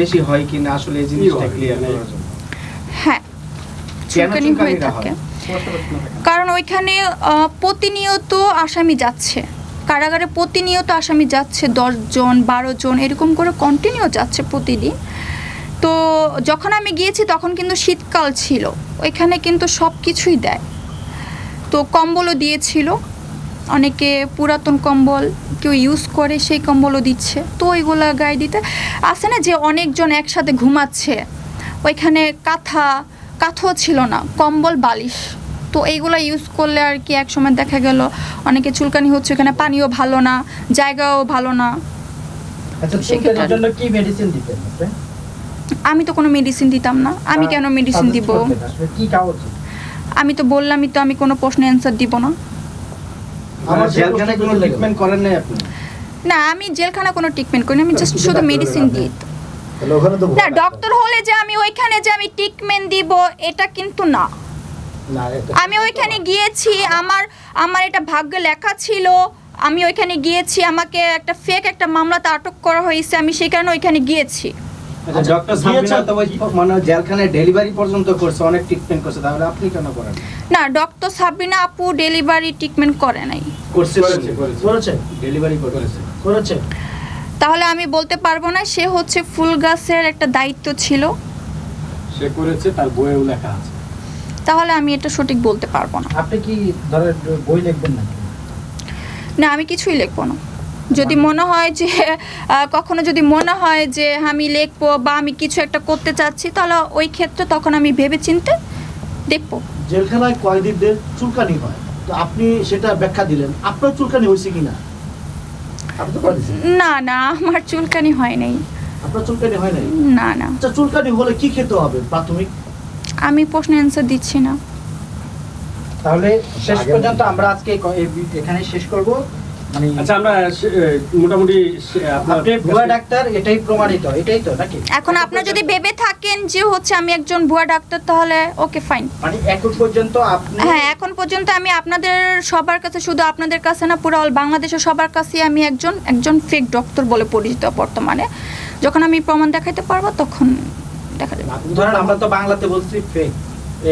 বেশি হয় কিনা আসলে এই জিনিসটা ক্লিয়ার করার জন্য। হ্যাঁ, চুলকানি হয়ে থাকে কারণ ওইখানে প্রতিনিয়ত আসামি যাচ্ছে, কারাগারে প্রতিনিয়ত আসামি যাচ্ছে, 10 জন 12 জন এরকম করে কন্টিনিউ যাচ্ছে প্রতিদিন। তো যখন আমি গিয়েছি তখন কিন্তু শীতকাল ছিল, ওইখানে কিন্তু সব কিছুই দেয়। তো কম্বলও দিয়েছিল, অনেকে পুরাতন কম্বল কেউ ইউজ করে সেই কম্বলও দিচ্ছে। তো ওইগুলা গায়ে দিতে আসে না যে অনেকজন একসাথে ঘুমাচ্ছে, ওইখানে কাঁথাও ছিল না, কম্বল বালিশ। তো এইগুলো ইউজ করলে আর কি একসময় দেখা গেল অনেকে চুলকানি হচ্ছে, এখানে পানিও ভালো না, জায়গাও ভালো না। আচ্ছা, চুলকানির জন্য কি মেডিসিন দিতেন আপনি? আমি তো কোনো মেডিসিন দিতাম না, আমি কেন মেডিসিন দিব? কি খাওয়া উচিত? আমি তো বললামই তো আমি কোনো প্রশ্নের অ্যান্সার দিব না। আমার জেলখানায় কোনো ট্রিটমেন্ট করেন নাই আপনি? না, আমি জেলখানা কোনো ট্রিটমেন্ট করি না, আমি জাস্ট শুধু মেডিসিন দিই। না, ডক্টর হলে যে আমি ওইখানে যে আমি ট্রিটমেন্ট দিব এটা কিন্তু না। আমি ওইখানে গিয়েছি, আমার এটা ভাগ্যে লেখা ছিল, আমি ওইখানে গিয়েছি, আমাকে একটা ফেক একটা মামলাতে আটক করা হয়েছে, আমি সেই কারণে ওইখানে গিয়েছি। আচ্ছা, ডক্টর সাবিনা তো মানে জেলখানায় ডেলিভারি পর্যন্ত করছে, অনেক ট্রিটমেন্ট করছে, তাহলে আপনি কেন করেন? না, ডক্টর সাবিনা আপু ডেলিভারি ট্রিটমেন্ট করে নাই। করেছে ডেলিভারি করেছে। তাহলে আমি বলতে পারবো না, সে হচ্ছে ফুলগাছের একটা দায়িত্ব ছিল, সে করেছে, তার বইয়েও লেখা আছে। তাহলে আমি এটা সঠিক বলতে পারবো না। আপনি কি ধরেন বই লিখবেন না? না, আমি কিছুই লিখবো না। যদি মনে হয় যে কখনো যদি মনে হয় যে আমি লিখবো বা আমি কিছু একটা করতে চাচ্ছি, তাহলে ওই ক্ষেত্রে তখন আমি ভেবে চিন্তে দেখবো। জেলখানায় কয়েদিদের চুলকানি হয়, তো আপনি সেটা ব্যাখ্যা দিলেন, আপনার চুলকানি হয়েছে কিনা? আপনি তো বলেছেন না না, আমার চুলকানি হয় নাই। আপনার চুলকানি হয় নাই? না না। আচ্ছা, চুলকানি হলে কি খেতে হবে প্রাথমিক? আমি প্রশ্নের অ্যান্সার দিচ্ছি না। তাহলে শেষ পর্যন্ত আমরা আজকে এখানে শেষ করব। মানে আচ্ছা, আমরা মোটামুটি আপনি ভুয়া ডাক্তার, এটাই প্রমাণিত, এটাই তো নাকি? এখন আপনারা যদি ভেবে থাকেন যে হচ্ছে আমি একজন ভুয়া ডাক্তার, তাহলে ওকে ফাইন। মানে এখন পর্যন্ত আপনি হ্যাঁ, এখন পর্যন্ত আমি আপনাদের সবার কাছে, শুধু আপনাদের কাছে না, পুরো অল বাংলাদেশের সবার কাছে আমি একজন ফেক ডক্টর বলে পরিচিত বর্তমানে। যখন আমি প্রমাণ দেখাইতে পারবো তখন দেখা যাবে। ধরেন আমরা তো বাংলাতে বলছি ফেক,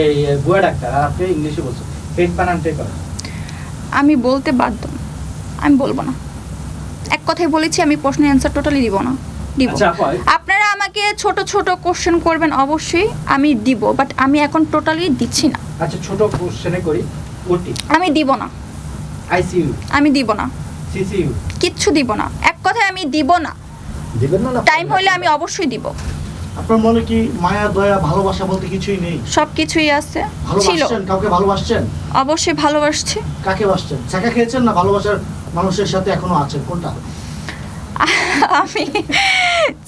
এই ভুয়া ডাক্তার, আর আপনি ইংলিশে বলছেন ফেক, বানানটাই করেন। আমি বলতে বাধ্য, আমি বলবো না। এক কথাই বলেছি, আমি প্রশ্নের অ্যান্সার টোটালি দিব না। দিব। আচ্ছা, আপনারা আমাকে ছোট ছোট কোশ্চেন করবেন, অবশ্যই আমি দিব, বাট আমি এখন টোটালি দিচ্ছি না। আচ্ছা, ছোট কোশ্চেনে করি, ওটি আমি দিব না, আইসিইউ, আমি দিব না, সিসিইউ, কিচ্ছু দিব না। এক কথায় আমি দিব না। দিবেন না? টাইম হলে আমি অবশ্যই দিব। আপনার মনে কি মায়া দয়া ভালোবাসা বলতে কিছুই নেই? সব কিছুই আছে, ছিল। ভালোবাসছেন? কাউকে ভালোবাসছেন? অবশ্যই ভালোবাসছি। কাকে বাসছেন? ছাকা খেয়েছেন না ভালোবাসার মানুষের সাথে এখনো আছেন? কোনটা? আমি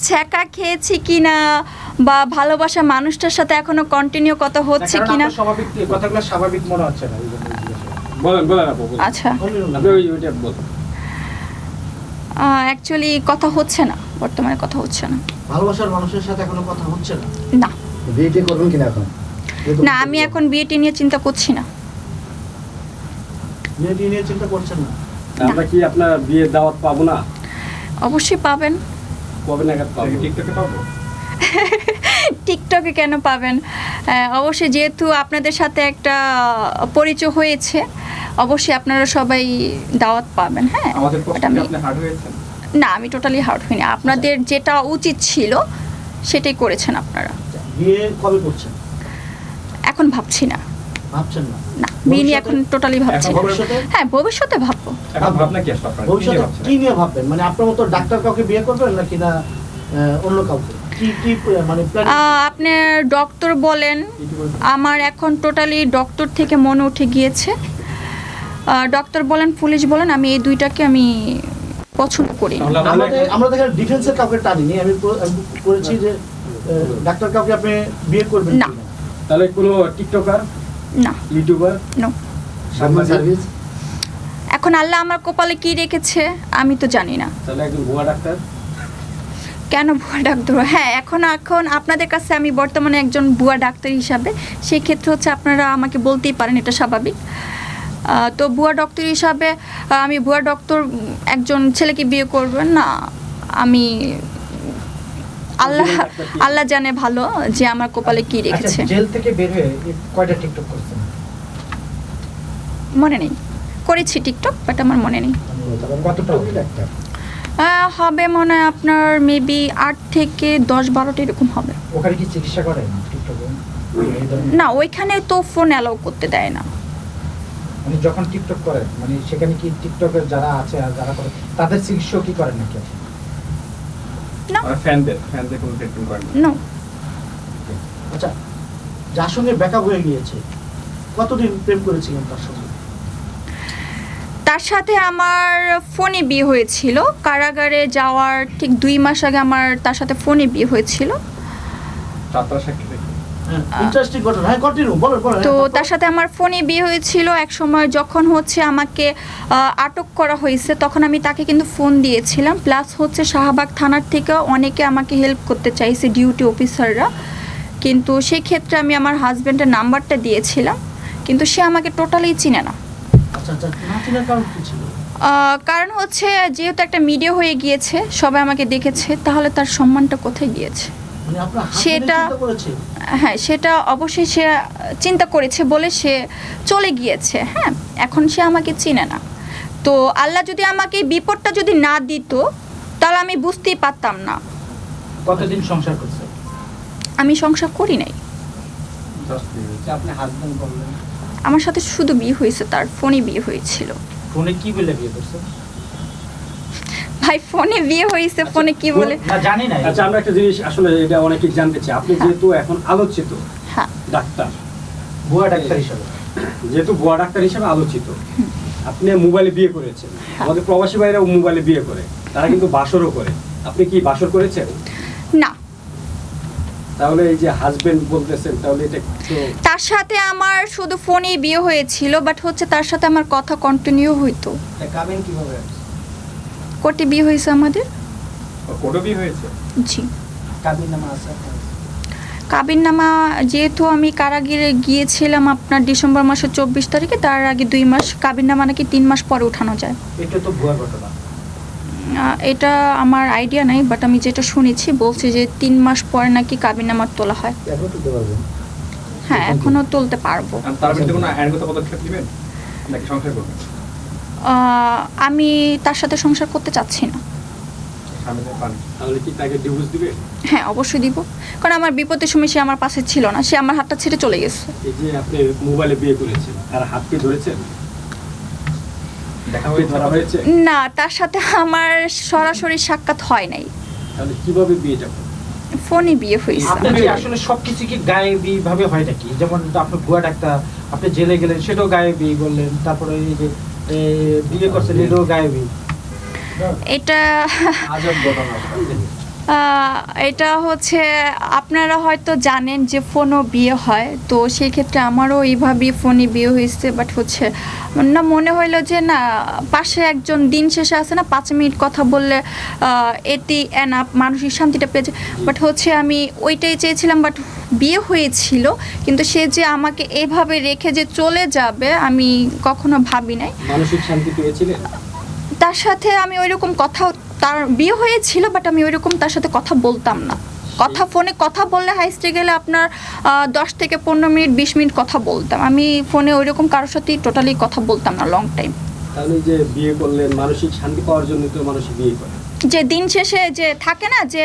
ছ্যাঁকা খেয়েছি কিনা বা ভালোবাসা মানুষটার সাথে এখনো কন্টিনিউ কথা হচ্ছে কিনা, স্বাভাবিক কথাগুলো স্বাভাবিক মনে হচ্ছে না। বলেন আপু, বলেন। আচ্ছা, আপনি ওইটা বলেন। অ্যাকচুয়ালি কথা হচ্ছে না, বর্তমানে কথা হচ্ছে না। ভালোবাসার মানুষের সাথে এখনো কথা হচ্ছে না? না বিয়ে করবেন কিনা এখন? না, আমি এখন বিয়েটি নিয়ে চিন্তা করছি না। বিয়ে নিয়ে চিন্তা করছেন না? আমরা কি আপনার বিয়ের দাওয়াত পাবো না? অবশ্যই পাবেন। কবে নাগাদ পাবো? টিকটকে পাবো? টিকটকে কেন পাবেন? অবশ্যই, যেহেতু আপনাদের সাথে একটা পরিচয় হয়েছে, অবশ্যই আপনারা সবাই দাওয়াত পাবেন। হ্যাঁ, আমাদের পক্ষে আমি আপনি হার্ড হয়েছেন? না, আমি টোটালি হার্ট হইনি। আপনাদের যেটা উচিত ছিল সেটাই করেছেন আপনারা। বিয়ে কবে করছেন? এখন ভাবছি না। ভাবছেন না? না, বিয়ে নিয়ে এখন টোটালি ভাবছি না। ভবিষ্যতে? হ্যাঁ, ভবিষ্যতে ভাববো। এখন ভাবনা কি আসলে আপনার? ভবিষ্যতে কি নিয়ে ভাববেন? মানে আপনার মতো ডাক্তার কাউকে বিয়ে করবেন নাকি না অন্য কাউকে? কি মানে আপনি ডক্টর বলেন, আমার এখন টোটালি ডক্টর থেকে মনে উঠে গিয়েছে। ডক্টর বলেন, পুলিশ বলেন, আমি এই দুইটাকে আমি পছন্দ করি না। আমরা দেখেন ডিফেন্সের কাউকে টানিনি, আমি করেছি যে ডাক্তার কাউকে আপনি বিয়ে করবেন না। তাহলে কোনো টিকটকার, না, ইউটিউবার, নো। সার্ভিস? এখন আল্লাহ আমার কপালে কি রেখেছে আমি তো জানি না। তাহলে একজন ভুয়া ডাক্তার? কেন ভুয়া ডাক্তার? হ্যাঁ, এখন আপনাদের কাছে আমি বর্তমানে একজন ভুয়া ডাক্তার হিসাবে, সেই ক্ষেত্রে হচ্ছে আপনারা আমাকে বলতেই পারেন, এটা স্বাভাবিক। তো ভুয়া ডক্টর হিসাবে আমি ভুয়া ডক্টর একজন ছেলেকে বিয়ে করবেন না, আল্লাহ আল্লাহ জানে ভালো যে আমার কপালে কি আচ্ছা, রেখেছে। জেল থেকে বের হয়ে কয়টা টিকটক করছেন? মনে নেই, করেছি টিকটক বাট আমার মনে নেই। কতটা হবে? হবে মনে হয় আপনার মেবি 8 থেকে 10-12টা এরকম হবে। ওখানে কি চিকিৎসা করেন টিকটকে? এই ধরনের- না, ওইখানে তো ফোন অ্যালাউ করতে দেয় না। মানে যখন টিকটক করেন মানে সেখানে কি টিকটকের যারা আছে আর যারা করে তাদের চিকিৎসা কি করেন নাকি? না ফ্যানদের কোনো ট্রিটমেন্ট করেন না। নো, আচ্ছা, যার সঙ্গে ব্যাকআপ হয়ে গিয়েছে, কতদিন প্রেম করেছিলেন তার সঙ্গে? তার সাথে আমার ফোনে বিয়ে হয়েছিল। কারাগারে যাওয়ার ঠিক 2 মাস আগে আমার তার সাথে ফোনে বিয়ে হয়েছিল। যাত্রা সাক্ষী দেখি। ইন্টারেস্টিং ঘটনা। হ্যাঁ, কন্টিনিউ বলেন বলেন। তো তার সাথে আমার ফোনে বিয়ে হয়েছিল। এক সময় যখন হচ্ছে আমাকে আটক করা হয়েছে তখন আমি তাকে কিন্তু ফোন দিয়েছিলাম। প্লাস হচ্ছে শাহবাগ থানার থেকে অনেকে আমাকে হেল্প করতে চাইছে, ডিউটি অফিসাররা। কিন্তু সেই ক্ষেত্রে আমি আমার হাজব্যান্ডের নাম্বারটা দিয়েছিলাম, কিন্তু সে আমাকে টোটালি চিনে না। আচ্ছা আচ্ছা, না চিনার কারণ কি ছিল? কারণ হচ্ছে যেহেতু একটা মিডিয়া হয়ে গিয়েছে, সবাই আমাকে দেখেছে, তাহলে তার সম্মানটা কোথায় গিয়েছে? মানে আপনার হাজবেন্ড সেটা- চিন্তা করেছে? হ্যাঁ, সেটা অবশ্যই সে চিন্তা করেছে বলে সে চলে গিয়েছে। হ্যাঁ, এখন সে আমাকে চিনে না। তো আল্লাহ যদি আমাকে এই বিপদটা যদি না দিত তাহলে আমি বুঝতেই পারতাম না। কতদিন সংসার করছেন? আমি সংসার করি নাই। আপনি হাজবেন্ড বললেন, আমার সাথে শুধু বিয়ে হয়েছে, তার ফোনে বিয়ে হয়েছিল। ফোনে কি বলে বিয়ে করছেন? ভাই, ফোনে বিয়ে হয়েছে, ফোনে কি বলে? না জানি না। আচ্ছা, আমরা একটা জিনিস আসলে এটা অনেকেই জানতে চাই। আপনি যেহেতু এখন আলোচিত হ্যাঁ, ডাক্তার, ভুয়া ডাক্তার হিসাবে যেহেতু বুয়া ডাক্তার হিসেবে আলোচিত, আপনি মোবাইলে বিয়ে করেছেন। আমাদের প্রবাসী ভাইরাও মোবাইলে বিয়ে করে, তারা কিন্তু বাসরও করে। আপনি কি বাসর করেছেন? না। তাহলে এই যে হাজবেন্ড বলতেছেন, তাহলে এটা তো তার সাথে আমার শুধু ফোনেই বিয়ে হয়েছিল, বাট হচ্ছে তার সাথে আমার কথা কন্টিনিউ হইতো। কাবিন কিভাবে আসছে? কোর্টে বিয়ে হয়েছে আমাদের। কোটো বিয়ে হয়েছে। জি, কাবিন নামা আছে আপনার? কাবিননামা যেহেতু আমি কারাগারে গিয়েছিলাম আপনার ডিসেম্বর মাসের 24 তারিখে, তার আগে 2 মাস, কাবিননামা নাকি 3 মাস পরে উঠানো যায়। এটা তো ভুয়া ঘটনা। এটা আমার আইডিয়া নাই, বাট আমি যেটা শুনেছি বলছে যে 3 মাস পরে নাকি কাবিননামা তোলা হয়। এখন তুলতে পারবেন? হ্যাঁ, এখনো তুলতে পারবো। আর তার বিরুদ্ধে কোনো আইনগত পদক্ষেপ নেবেন নাকি সংসার করবেন? আমি তার সাথে সংসার করতে চাচ্ছি না। স্বামীদের পান তাহলে কি তাকে ডিভোর্স দিবে? হ্যাঁ, অবশ্যই দিব, কারণ আমার বিপদের সময় সে আমার পাশে ছিল না, সে আমার হাতটা ছেড়ে চলে গেছে। এই যে আপনি মোবাইলে বিয়ে করেছেন, আর হাতকে ধরেছেন, দেখা হয়ে ধরা হয়েছে, না, তার সাথে আমার সরাসরি সাক্ষাৎ হয় নাই, তাহলে কিভাবে বিয়েটা করবেন? ফোনে বিয়ে হয়েছে। আপনার কি আসলে সবকিছু কি গায়েবী ভাবে হয় নাকি? যেমন আপনি ভুয়া ডাক্তার, আপনি জেলে গেলেন সেটাও গায়েবী বললেন, তারপরে এই যে বিয়ে করছেন এটাও গায়েবী। এটা আজব ঘটনা। এটা হচ্ছে আপনারা হয়তো জানেন যে ফোনও বিয়ে হয়, তো সেই ক্ষেত্রে আমারও এইভাবেই ফোনে বিয়ে হয়েছে। বাট হচ্ছে না, মনে হইলো যে না, পাশে একজন দিন শেষে আছে না, 5 মিনিট কথা বললে এটি এনাফ, মানসিক শান্তিটা পেয়েছে। বাট হচ্ছে আমি ওইটাই চেয়েছিলাম, বাট বিয়ে হয়েছিল, কিন্তু সে যে আমাকে এইভাবে রেখে যে চলে যাবে আমি কখনো ভাবি নাই। মানসিক শান্তি পেয়েছিলেন? তার সাথে আমি ওইরকম কথা, তার বিয়ে হয়েছিল বাট আমি ওইরকম তার সাথে কথা বলতাম না। ফোনে কথা বললে হাইস্টে গেলে আপনার 10 থেকে 15 মিনিট 20 মিনিট কথা বলতাম। আমি ফোনে ওইরকম কারোর সাথেই টোটালি কথা বলতাম না লং টাইম। তাহলে যে বিয়ে করলেন মানসিক শান্তি পাওয়ার জন্য, তো মানুষ বিয়ে করে। যে দিন শেষে যে থাকে না যে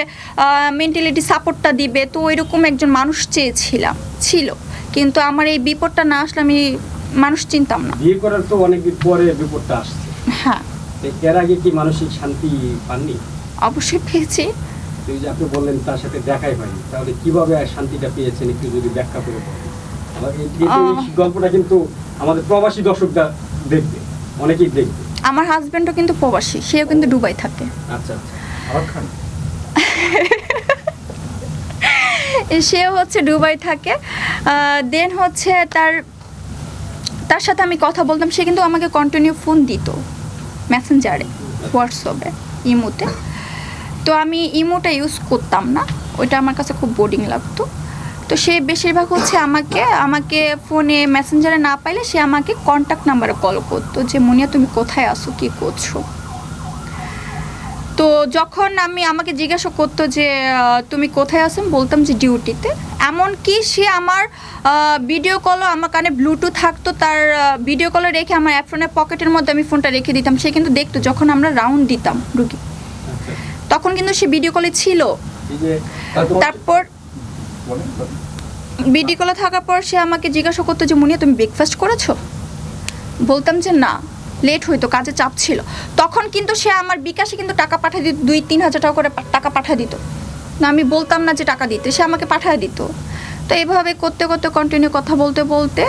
মেন্টালিটি সাপোর্টটা দিবে, তো ওইরকম একজন মানুষ ছিল, কিন্তু আমার এই বিপদটা না আসলে আমি মানুষ চিনতাম না। বিয়ে করার তো অনেকদিন পরে বিপদটা আসছে। হ্যাঁ, এর আগে কি মানসিক শান্তি পাননি? অবশ্যই পেয়েছি। এই যে আপনি বললেন তার সাথে দেখাই হয়নি, তাহলে কিভাবে শান্তিটা পেয়েছেন একটু যদি ব্যাখ্যা করে বলেন। আমার এই গল্পটা কিন্তু আমাদের প্রবাসী দর্শকরা দেখবে, অনেকেই দেখবে। আমার হাজব্যান্ডও কিন্তু প্রবাসী, সেও কিন্তু দুবাই থাকে। আচ্ছা, আবার খান। সেও হচ্ছে দুবাই থাকে। দেন হচ্ছে তার সাথে আমি কথা বলতাম, সে কিন্তু আমাকে কন্টিনিউ ফোন দিত মেসেঞ্জারে, হোয়াটসঅ্যাপে, ইমোতে। তো আমি ইমোটা ইউজ করতাম না, ওইটা আমার কাছে খুব বোরিং লাগতো। তো সে বেশিরভাগ হচ্ছে আমাকে ফোনে মেসেঞ্জারে না পাইলে সে আমাকে কন্ট্যাক্ট নাম্বারে কল করতো যে মুনিয়া তুমি কোথায় আসো, কী করছো। তো যখন আমাকে জিজ্ঞাসা করতো যে তুমি কোথায় আছো, আমি বলতাম যে ডিউটিতে। এমনকি সে আমার ভিডিও কলও আমার কানে ব্লুটুথ থাকতো, তার ভিডিও কলে রেখে আমার অ্যাপ্রনের পকেটের মধ্যে আমি ফোনটা রেখে দিতাম। সে কিন্তু দেখতো যখন আমরা রাউন্ড দিতাম রুগী, তখন কিন্তু সে ভিডিও কলে ছিল। এই যে তারপর বলেন, বলেন। ভিডিও কলে থাকার পর সে আমাকে জিজ্ঞাসা করতো যে মুনিয়া তুমি ব্রেকফাস্ট করেছো? বলতাম যে না, লেট হইতো, কাজে চাপ ছিল। তখন কিন্তু সে আমার বিকাশে কিন্তু টাকা পাঠিয়ে দিত, 2-3 হাজার টাকা করে টাকা পাঠিয়ে দিত। না আমি বলতাম না যে টাকা দিতে, সে আমাকে পাঠিয়ে দিত। তো এইভাবে করতে করতে কন্টিনিউ কথা বলতে বলতে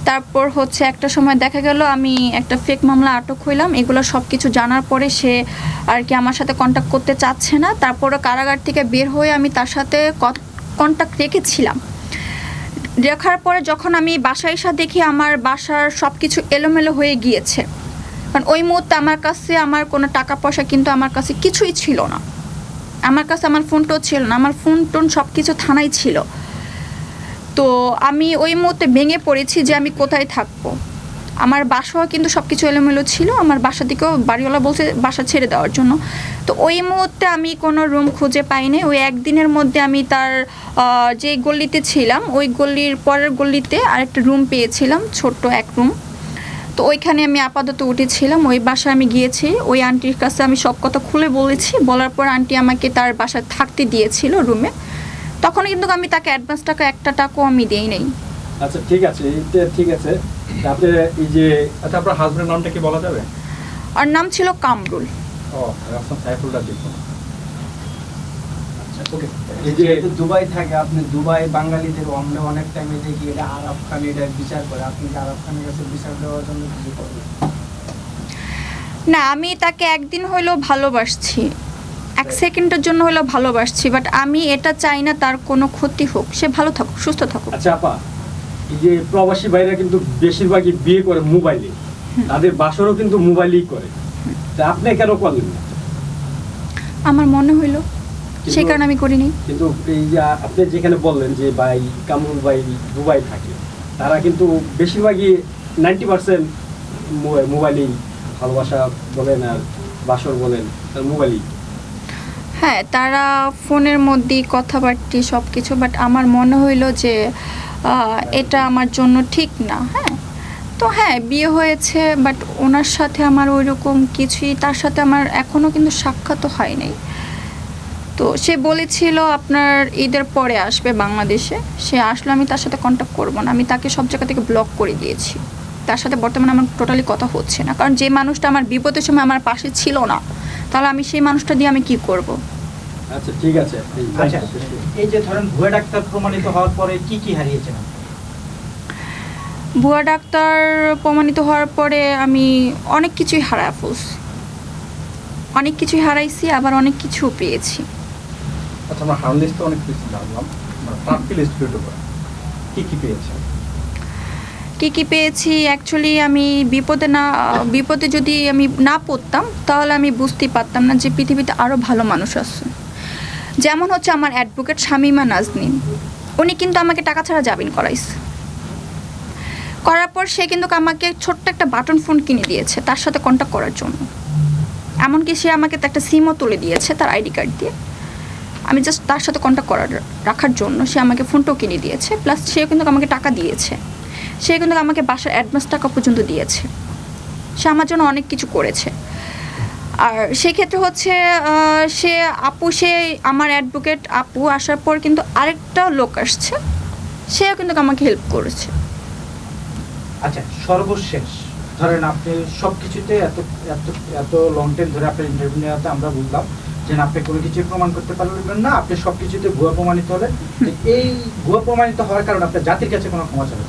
তারপর হচ্ছে একটা সময় দেখা গেল আমি একটা ফেক মামলা আটক হইলাম। এগুলো সব কিছু জানার পরে সে আর কি আমার সাথে কন্ট্যাক্ট করতে চাচ্ছে না। তারপরে কারাগার থেকে বের হয়ে আমি তার সাথে কন্ট্যাক্ট রেখেছিলাম। দেখার পরে যখন আমি বাসায় এসে দেখি আমার বাসার সব কিছু এলোমেলো হয়ে গিয়েছে, কারণ ওই মুহূর্তে আমার কাছে আমার কোনো টাকা পয়সা কিন্তু আমার কাছে কিছুই ছিল না। আমার কাছে আমার ফোনটাও ছিল না, আমার ফোন টোন সব কিছু থানায় ছিল। তো আমি ওই মুহূর্তে ভেঙে পড়েছি যে আমি কোথায় থাকবো। আমার বাসাও কিন্তু সব কিছু এলোমেলো ছিল, আমার বাসা থেকেও বাড়িওয়ালা বলছে বাসা ছেড়ে দেওয়ার জন্য। তো ওই মুহূর্তে আমি কোনো রুম খুঁজে পাইনি। ওই একদিনের মধ্যে আমি তার যে গলিতে ছিলাম ওই গলির পরের গলিতে আরেকটা রুম পেয়েছিলাম, ছোট্ট এক রুম। তো ওইখানে আমি আপাতত উঠেছিলাম। ওই বাসায় আমি গিয়েছি, ওই আন্টির কাছে আমি সব কথা খুলে বলেছি। বলার পর আন্টি আমাকে তার বাসায় থাকতে দিয়েছিল রুমে। তখন কিন্তু আমি তাকে অ্যাডভান্স টাকা একটা টাকাও আমি দেই নাই। আচ্ছা ঠিক আছে, এইটা ঠিক আছে। আপনি এই যে আচ্ছা আপনার হাজবেন্ডের নামটা কি বলা যাবে? আর নাম ছিল কামরুল। ও রাসম সাইফুল রাজীব। আচ্ছা ওকে। এই যে যেহেতু দুবাই থাকে, আপনি দুবাই বাঙালিদের আমরা অনেক টাইমে দেখি এটা আরব খান এটা বিচার করে, আপনি কি আরব খানের কাছে বিচার দেওয়ার জন্য কিছু করবেন? না, আমি তাকে একদিন হলেও ভালোবাসছি, 1 সেকেন্ডের জন্য হলেও ভালোবাসছি, বাট আমি এটা চাই না তার কোনো ক্ষতি হোক। সে ভালো থাকুক, সুস্থ থাকুক। আচ্ছা আপা, এই যে প্রবাসী ভাইরা কিন্তু বেশিরভাগই বিয়ে করে মোবাইলে, তাদের বাসরও কিন্তু মোবাইলেই করে। তা আপনি কেন করলেন না? আমার মনে হইলো, সেই কারণে আমি করিনি। কিন্তু এই যে আপনি যেখানে বললেন যে ভাই কামরুল ভাই দুবাই থাকে, তারা কিন্তু বেশিরভাগই 90% মোবাইলেই ভালোবাসা বলেন আর বাসর বলেন তার মোবাইলেই। হ্যাঁ, তারা ফোনের মধ্যেই কথাবার্তি সব কিছু, বাট আমার মনে হইলো যে এটা আমার জন্য ঠিক না। হ্যাঁ, তো হ্যাঁ বিয়ে হয়েছে, বাট ওনার সাথে আমার ওই রকম কিছুই, তার সাথে আমার এখনও কিন্তু সাক্ষাৎ হয়নি। তো সে বলেছিল আপনার ঈদের পরে আসবে বাংলাদেশে। সে আসলে আমি তার সাথে কন্ট্যাক্ট করবো না, আমি তাকে সব জায়গা থেকে ব্লক করে দিয়েছি। তার সাথে বর্তমানে আমার টোটালি কথা হচ্ছে না, কারণ যে মানুষটা আমার বিপদের সময় আমার পাশে ছিল না, তাহলে আমি সেই মানুষটা দিয়ে আমি কি করব? আচ্ছা ঠিক আছে। আচ্ছা এই যে ধরেন ভুয়া ডাক্তার প্রমাণিত হওয়ার পরে কি কি হারিয়েছেন? ভুয়া ডাক্তার প্রমাণিত হওয়ার পরে আমি অনেক কিছুই হারায় ফেলছি, অনেক কিছুই হারাইছি, আবার অনেক কিছু পেয়েছি। আচ্ছা আমরা হার্মলিস্ট তো অনেক কিছু জানলাম, প্রাপ্তি লিস্ট একটু করে কি কি পেয়েছেন? কি কি পেয়েছি অ্যাকচুয়ালি আমি বিপদে যদি আমি না পড়তাম তাহলে আমি বুঝতেই পারতাম না যে পৃথিবীতে আরও ভালো মানুষ আছে। যেমন হচ্ছে আমার অ্যাডভোকেট শামিমা নাজনীন, উনি কিন্তু আমাকে টাকা ছাড়া জামিন করাইছে। করার পর সে কিন্তু আমাকে ছোট্ট একটা বাটন ফোন কিনে দিয়েছে তার সাথে কন্ট্যাক্ট করার জন্য। এমনকি সে আমাকে একটা সিমও তুলে দিয়েছে তার আইডি কার্ড দিয়ে। আমি জাস্ট তার সাথে কন্ট্যাক্ট রাখার জন্য সে আমাকে ফোনটাও কিনে দিয়েছে, প্লাস সে কিন্তু আমাকে টাকা দিয়েছে। সে কিন্তু আমাকে বাসার অ্যাডভান্স টাকা পর্যন্ত দিয়েছে। সে আমার জন্য অনেক কিছু করেছে। আর সেক্ষেত্রে হচ্ছে সে আমার অ্যাডভোকেট আপু আসার পর কিন্তু আরেকটা লোক আসছে, সেও কিন্তু আমাকে হেল্প করেছে। আচ্ছা সর্বশেষ ধরেন আপনি সব কিছুতে এত এত এত লং টাইম ধরে আপনার ইন্টারভিউ নেওয়াতে আমরা বুঝলাম যে আপনি কোনো কিছু প্রমাণ করতে পারলেন না, আপনি সব কিছুতে ভুয়া প্রমাণিত হলেন। এই ভুয়া প্রমাণিত হওয়ার কারণে আপনার জাতির কাছে কোনো ক্ষমা চাবেন?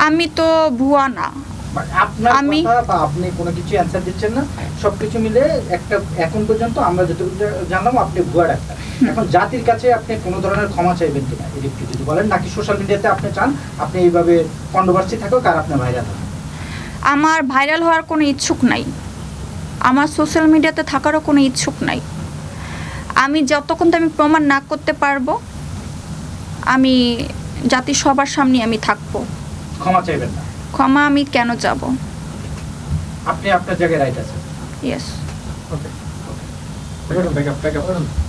আমি তো ভুয়া না, আপনার কথা বা আপনি কোনো কিছু অ্যান্সার দিচ্ছেন না, সবকিছু মিলে একটা এখন পর্যন্ত আমরা যতটুকু জানলাম আপনি ভুয়া ডাক্তার। এখন জাতির কাছে আপনি কোনো ধরনের ক্ষমা চাইবেন কিনা একটু যদি বলেন, নাকি সোশ্যাল মিডিয়াতে আপনি চান আপনি এইভাবে কন্ট্রোভার্সি থাকুক আর আপনি ভাইরাল হন? আমার ভাইরাল হওয়ার কোনো ইচ্ছুক নাই, আমার সোশ্যাল মিডিয়াতে থাকারও কোনো ইচ্ছুক নাই। আমি যতক্ষণ তো আমি প্রমাণ না করতে পারবো আমি জাতির সবার সামনে আমি থাকবো। ক্ষমা চাইবেন না? ক্ষমা আমি কেন যাব? আপনি আপনার জায়গায় রাইট আছেন। ইয়েস। ওকে। ব্যাকআপ